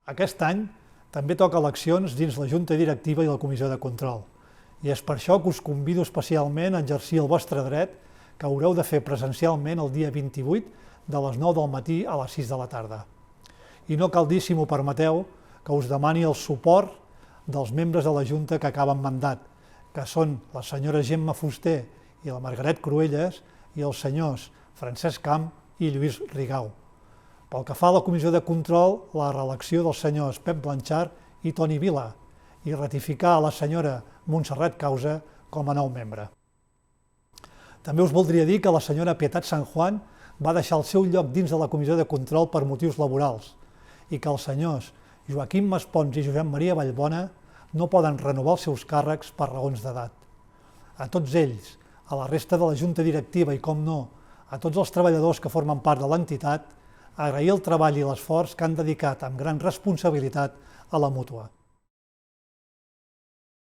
Aquest any també toca eleccions dins la Junta Directiva i la Comissió de Control, i és per això que us convido especialment a exercir el vostre dret, que haureu de fer presencialment el dia 28 de les 9 del matí a les 6 de la tarda. I no cal dir, si m'ho permeteu, que us demani el suport dels membres de la Junta que acaben mandat, que són la senyora Gemma Fuster i la Margaret Cruelles i els senyors Francesc Camp i Lluís Rigau. Pel que fa a la Comissió de Control, la reelecció dels senyors Pep Blanchard i Toni Vila i ratificar a la senyora Montserrat Causa com a nou membre. També us voldria dir que la senyora Pietat San Juan va deixar el seu lloc dins de la Comissió de Control per motius laborals i que els senyors Joaquim Maspons i Josep Maria Vallbona no poden renovar els seus càrrecs per raons d'edat. A tots ells, a la resta de la Junta Directiva i, com no, a tots els treballadors que formen part de l'entitat, agrair el treball i l'esforç que han dedicat amb gran responsabilitat a la mútua.